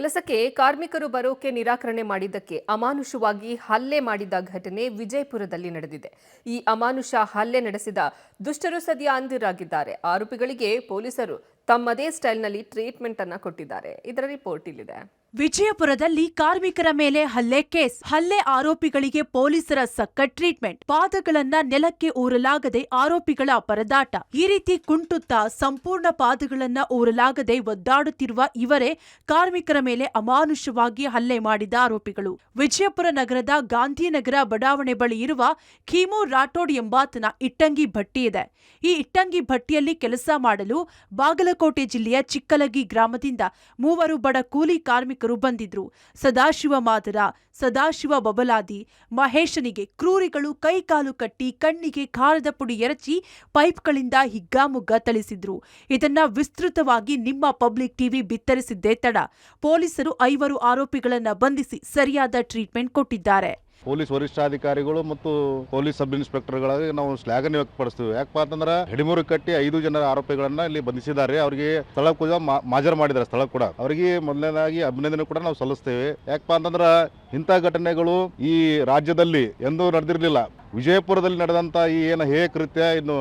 ಕೆಲಸಕ್ಕೆ ಕಾರ್ಮಿಕರು ಬರೋಕೆ ನಿರಾಕರಣೆ ಮಾಡಿದ್ದಕ್ಕೆ ಅಮಾನುಷವಾಗಿ ಹಲ್ಲೆ ಮಾಡಿದ ಘಟನೆ ವಿಜಯಪುರದಲ್ಲಿ ನಡೆದಿದೆ. ಈ ಅಮಾನುಷ ಹಲ್ಲೆ ನಡೆಸಿದ ದುಷ್ಟರು ಸದ್ಯ ಅಂದಿರಾಗಿದ್ದಾರೆ. ಆರೋಪಿಗಳಿಗೆ ಪೊಲೀಸರು ತಮ್ಮದೇ ಸ್ಟೈಲ್ನಲ್ಲಿ ಟ್ರೀಟ್ಮೆಂಟ್ ಅನ್ನು ಕೊಟ್ಟಿದ್ದಾರೆ. ಇದರ ರಿಪೋರ್ಟ್ ಇಲ್ಲಿದೆ. ವಿಜಯಪುರದಲ್ಲಿ ಕಾರ್ಮಿಕರ ಮೇಲೆ ಹಲ್ಲೆ ಕೇಸ್. ಹಲ್ಲೆ ಆರೋಪಿಗಳಿಗೆ ಪೊಲೀಸರ ಸಖತ್ ಟ್ರೀಟ್ಮೆಂಟ್. ಪಾದಗಳನ್ನ ನೆಲಕ್ಕೆ ಊರಲಾಗದೆ ಆರೋಪಿಗಳ ಪರದಾಟ. ಈ ರೀತಿ ಕುಂಟುತ್ತಾ ಸಂಪೂರ್ಣ ಪಾದಗಳನ್ನ ಊರಲಾಗದೆ ಒದ್ದಾಡುತ್ತಿರುವ ಇವರೇ ಕಾರ್ಮಿಕರ ಮೇಲೆ ಅಮಾನುಷವಾಗಿ ಹಲ್ಲೆ ಮಾಡಿದ ಆರೋಪಿಗಳು. ವಿಜಯಪುರ ನಗರದ ಗಾಂಧಿನಗರ ಬಡಾವಣೆ ಬಳಿ ಇರುವ ಖೀಮು ರಾಠೋಡ್ ಎಂಬಾತನ ಇಟ್ಟಂಗಿ ಭಟ್ಟಿ ಇದೆ. ಈ ಇಟ್ಟಂಗಿ ಭಟ್ಟಿಯಲ್ಲಿ ಕೆಲಸ ಮಾಡಲು ಬಾಗಲಕೋಟೆ ಜಿಲ್ಲೆಯ ಚಿಕ್ಕಲಗಿ ಗ್ರಾಮದಿಂದ 3 ಬಡ ಕೂಲಿ ಕಾರ್ಮಿಕರು ಬಂದಿದ್ರು. ಸದಾಶಿವ ಮಾದರ, ಸದಾಶಿವ ಬಬಲಾದಿ, ಮಹೇಶನಿಗೆ ಕ್ರೂರಿಗಳು ಕೈಕಾಲು ಕಟ್ಟಿ ಕಣ್ಣಿಗೆ ಖಾರದ ಪುಡಿ ಎರಚಿ ಪೈಪ್ಗಳಿಂದ ಹಿಗ್ಗಾಮುಗ್ಗ ಥಳಿಸಿದ್ರು. ಇದನ್ನ ವಿಸ್ತೃತವಾಗಿ ನಿಮ್ಮ ಪಬ್ಲಿಕ್ ಟಿವಿ ಬಿತ್ತರಿಸಿದ್ದೇ ತಡ. ಪೊಲೀಸರು 5 ಆರೋಪಿಗಳನ್ನ ಬಂಧಿಸಿ ಸರಿಯಾದ ಟ್ರೀಟ್ಮೆಂಟ್ ಕೊಟ್ಟಿದ್ದಾರೆ. ಪೊಲೀಸ್ ವರಿಷ್ಠಾಧಿಕಾರಿಗಳು ಮತ್ತು ಪೊಲೀಸ್ ಸಬ್ ಇನ್ಸ್ಪೆಕ್ಟರ್ಗಳಿಗೆ ನಾವು ಶ್ಲಾಘನೆ ವ್ಯಕ್ತಪಡಿಸ್ತೀವಿ. ಯಾಕಪ್ಪ ಅಂತಂದ್ರೆ ಹಿಡಿಮುರು ಕಟ್ಟಿ 5 ಜನ ಆರೋಪಿಗಳನ್ನ ಇಲ್ಲಿ ಬಂಧಿಸಿದ್ದಾರೆ. ಅವರಿಗೆ ಸ್ಥಳ ಕೂಡ ಮಾಜರ್ ಮಾಡಿದ್ದಾರೆ. ಸ್ಥಳ ಕೂಡ ಅವರಿಗೆ ಮೊದಲನೇದಾಗಿ ಅಭಿನಂದನೆ ಕೂಡ ನಾವು ಸಲ್ಲಿಸ್ತೇವೆ. ಯಾಕಪ್ಪ ಅಂತಂದ್ರೆ ಇಂಥ ಘಟನೆಗಳು ಈ ರಾಜ್ಯದಲ್ಲಿ ಎಂದೂ ನಡೆದಿರಲಿಲ್ಲ. ವಿಜಯಪುರದಲ್ಲಿ ನಡೆದಂತ ಈ ಏನು ಹೇಯ ಕೃತ್ಯ ಇದು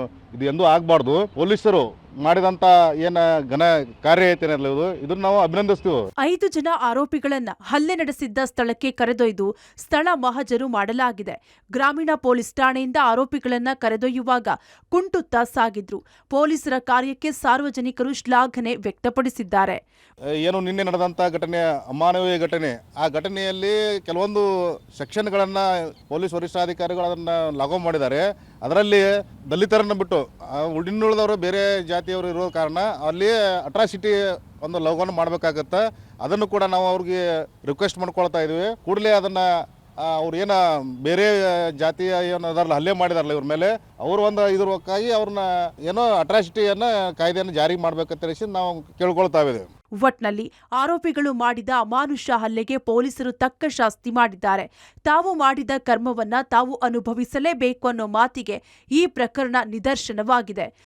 ಎಂದೂ ಆಗಬಾರ್ದು. ಪೊಲೀಸರು ಮಾಡಿದಂತ ಏನ ಘನ ಕಾರ್ಯ ಐತೇನಲ್ಲ ಇದನ್ನ ನಾವು ಅಭಿನಂದಿಸ್ತೀವಿ. 5 ಜನ ಆರೋಪಿಗಳನ್ನ ಹಲ್ಲೆ ನಡೆಸಿದ್ದ ಸ್ಥಳಕ್ಕೆ ಕರೆದೊಯ್ದು ಸ್ಥಳ ಮಹಜರು ಮಾಡಲಾಗಿದೆ. ಗ್ರಾಮೀಣ ಪೊಲೀಸ್ ಠಾಣೆಯಿಂದ ಆರೋಪಿಗಳನ್ನ ಕರೆದೊಯ್ಯುವಾಗ ಕುಂಟುತ್ತಾ ಸಾಗಿದ್ರು. ಪೊಲೀಸರ ಕಾರ್ಯಕ್ಕೆ ಸಾರ್ವಜನಿಕರು ಶ್ಲಾಘನೆ ವ್ಯಕ್ತಪಡಿಸಿದ್ದಾರೆ. ಏನು ನಿನ್ನೆ ನಡೆದಂತ ಘಟನೆ ಅಮಾನವೀಯ ಘಟನೆ. ಆ ಘಟನೆಯಲ್ಲಿ ಕೆಲವೊಂದು ಸೆಕ್ಷನ್ಗಳನ್ನ ಪೊಲೀಸ್ ವರಿಷ್ಠಾಧಿಕಾರಿಗಳು ಅದನ್ನ ಲಾಗು ಮಾಡಿದ್ದಾರೆ. ಅದರಲ್ಲಿ ದಲಿತರನ್ನು ಬಿಟ್ಟು ಇನ್ನುಳಿದವರು ಬೇರೆ ಜಾತಿಯವರು ಇರೋ ಕಾರಣ ಅಲ್ಲಿ ಅಟ್ರಾಸಿಟಿ ಒಂದು ಲಘುವನ್ನು ಮಾಡಬೇಕಾಗತ್ತೆ. ಅದನ್ನು ಕೂಡ ನಾವು ಅವ್ರಿಗೆ ರಿಕ್ವೆಸ್ಟ್ ಮಾಡ್ಕೊಳ್ತಾ ಇದ್ದೀವಿ. ಕೂಡಲೇ ಅದನ್ನು ಅವ್ರು ಏನು ಬೇರೆ ಜಾತಿಯ ಏನು ಅದರಲ್ಲಿ ಹಲ್ಲೆ ಮಾಡಿದಾರಲ್ಲ ಇವ್ರ ಮೇಲೆ ಅವರು ಒಂದು ಇದಕ್ಕಾಗಿ ಅವ್ರನ್ನ ಏನೋ ಅಟ್ರಾಸಿಟಿಯನ್ನು ಕಾಯ್ದೆಯನ್ನು ಜಾರಿ ಮಾಡಬೇಕಂತ ಹೇಳಿ ನಾವು ಕೇಳ್ಕೊಳ್ತಾ ಇದ್ದೀವಿ. ಒಟ್ನಲ್ಲಿ ಆರೋಪಿಗಳು ಮಾಡಿದ ಅಮಾನುಷ ಹಲ್ಲೆಗೆ ಪೊಲೀಸರು ತಕ್ಕ ಶಾಸ್ತಿ ಮಾಡಿದ್ದಾರೆ. ತಾವು ಮಾಡಿದ ಕರ್ಮವನ್ನ ತಾವು ಅನುಭವಿಸಲೇಬೇಕು ಅನ್ನೋ ಮಾತಿಗೆ ಈ ಪ್ರಕರಣ ನಿದರ್ಶನವಾಗಿದೆ.